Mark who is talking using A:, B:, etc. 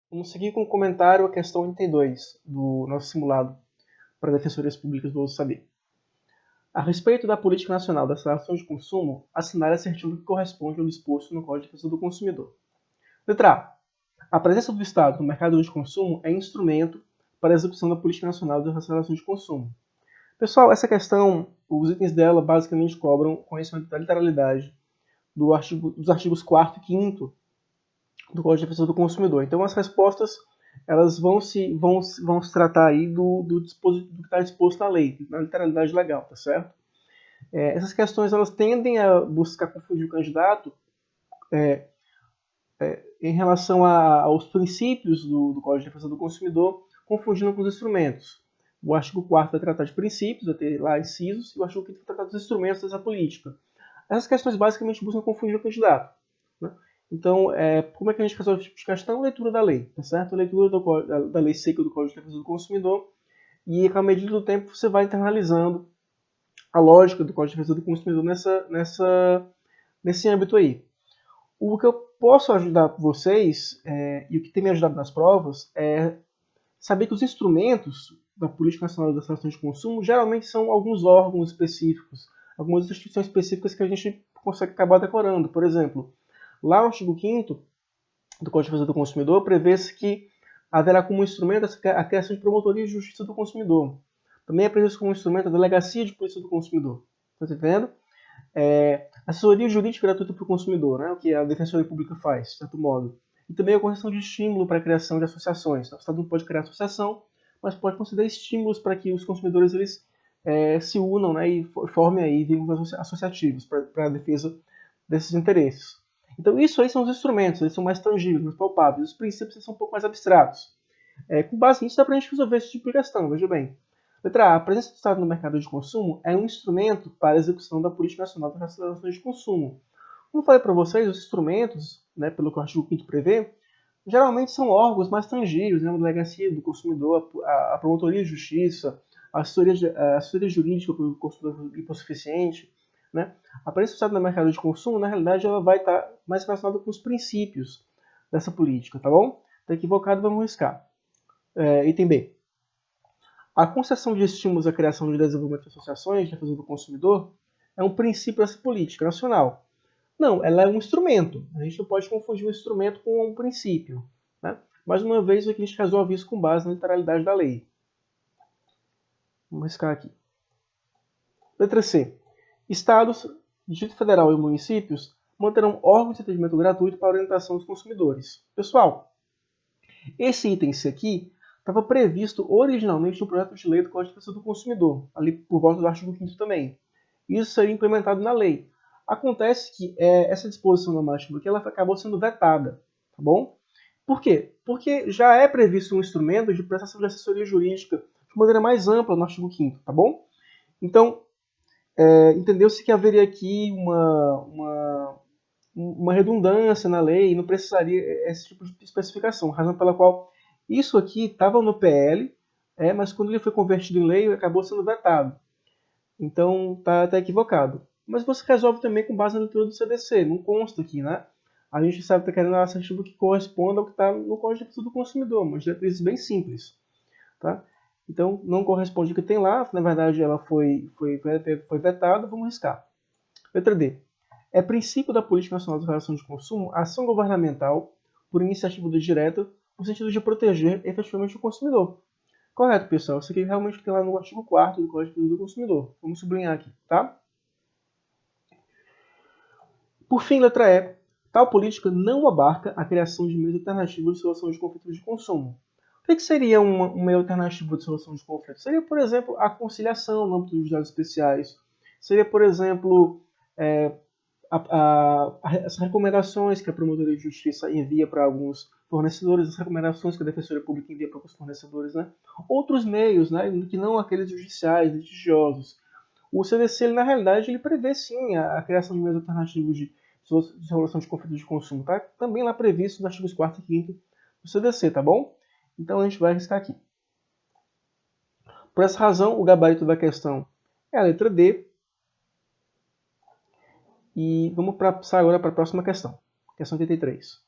A: Vamos seguir com o comentário a questão 82 do nosso simulado para defensorias públicas do Saber. A respeito da política nacional das relações de consumo, assinale-se artigo que corresponde ao disposto no Código de Defesa do Consumidor. Letra A. A presença do Estado no mercado de consumo é instrumento para a execução da política nacional das relações de consumo. Pessoal, essa questão, os itens dela basicamente cobram conhecimento da literalidade dos artigos 4º e 5º do Código de Defesa do Consumidor. Então, as respostas elas vão se tratar aí do que está disposto na lei, na literalidade legal, tá certo? Essas questões elas tendem a buscar confundir o candidato em relação aos princípios do Código de Defesa do Consumidor, confundindo com os instrumentos. O artigo 4º vai tratar de princípios, vai ter lá incisos, e o artigo 5º vai tratar dos instrumentos dessa política. Essas questões basicamente buscam confundir o candidato, né? Então, como é que a gente resolve esse tipo de questão? Leitura da lei, tá certo? Leitura da lei seca do Código de Defesa do Consumidor, e com a medida do tempo você vai internalizando a lógica do Código de Defesa do Consumidor nesse âmbito aí. O que eu posso ajudar vocês, e o que tem me ajudado nas provas, é saber que os instrumentos da Política Nacional das Relações de Consumo geralmente são alguns órgãos específicos, algumas instituições específicas que a gente consegue acabar decorando. Por exemplo, lá no artigo 5º do Código de Defesa do Consumidor, prevê-se que haverá como instrumento a criação de promotoria de justiça do consumidor. Também é previsto como instrumento a delegacia de polícia do consumidor. Está entendendo? Assessoria jurídica gratuita para o consumidor, né? O que a Defensoria Pública faz, de certo modo. E também a concessão de estímulo para a criação de associações. O Estado não pode criar associação, mas pode conceder estímulos para que os consumidores se unam, né, e formem aí vínculos associativos para a defesa desses interesses. Então isso aí são os instrumentos, eles são mais tangíveis, mais palpáveis. Os princípios são um pouco mais abstratos. Com base nisso dá para a gente resolver esse tipo de questão, veja bem. Letra A. A presença do Estado no mercado de consumo é um instrumento para a execução da Política Nacional das Relações de Consumo. Como eu falei para vocês, os instrumentos, né, pelo que o artigo 5º prevê, geralmente são órgãos mais tangíveis, né, a delegacia do consumidor, a promotoria de justiça, a assessoria jurídica para o consumidor hipossuficiente. Né? A presença do Estado no mercado de consumo, na realidade, ela vai estar mais relacionada com os princípios dessa política, tá bom? Está equivocado, vamos riscar. Item B. A concessão de estímulos à criação de desenvolvimento de associações de defesa do consumidor é um princípio dessa política nacional. Não, ela é um instrumento. A gente não pode confundir um instrumento com um princípio. Né? Mais uma vez, aqui a gente resolve isso com base na literalidade da lei. Vamos riscar aqui. Letra C. Estados, Distrito Federal e municípios manterão órgãos de atendimento gratuito para a orientação dos consumidores. Pessoal, esse item C aqui estava previsto originalmente no projeto de lei do Código de Defesa do Consumidor, ali por volta do artigo 5º também. Isso seria implementado na lei. Acontece que essa disposição normativa aqui ela acabou sendo vetada, tá bom? Por quê? Porque já é previsto um instrumento de prestação de assessoria jurídica de maneira mais ampla no artigo 5º, tá bom? Então, entendeu-se que haveria aqui uma redundância na lei e não precisaria esse tipo de especificação, razão pela qual isso aqui estava no PL, mas quando ele foi convertido em lei, acabou sendo vetado. Então, está equivocado. Mas você resolve também com base na leitura do CDC, não consta aqui, né? A gente sabe que está querendo um assertivo que corresponda ao que está no Código de Defesa do Consumidor, mas diretrizes bem simples. Tá? Então, não corresponde ao que tem lá, na verdade ela foi vetada, vamos riscar. Letra D. É princípio da Política Nacional das Relações de Consumo a ação governamental por iniciativa direta no sentido de proteger efetivamente o consumidor. Correto, pessoal. Isso aqui realmente tem lá no artigo 4º do Código de Defesa do Consumidor. Vamos sublinhar aqui, tá? Por fim, letra E. Tal política não abarca a criação de meios alternativos de solução de conflitos de consumo. O que seria um meio alternativo de solução de conflitos? Seria, por exemplo, a conciliação no âmbito dos dados especiais. Seria, por exemplo, as recomendações que a Promotoria de Justiça envia para alguns fornecedores, as recomendações que a Defensoria Pública envia para os fornecedores, né? Outros meios, né, que não aqueles judiciais, litigiosos. O CDC, ele, na realidade, ele prevê sim a criação de meios alternativos de resolução de conflitos de consumo. Tá? Também lá previsto nos artigos 4º e 5º do CDC, tá bom? Então a gente vai arriscar aqui. Por essa razão, o gabarito da questão é a letra D. E vamos passar agora para a próxima questão. Questão 83.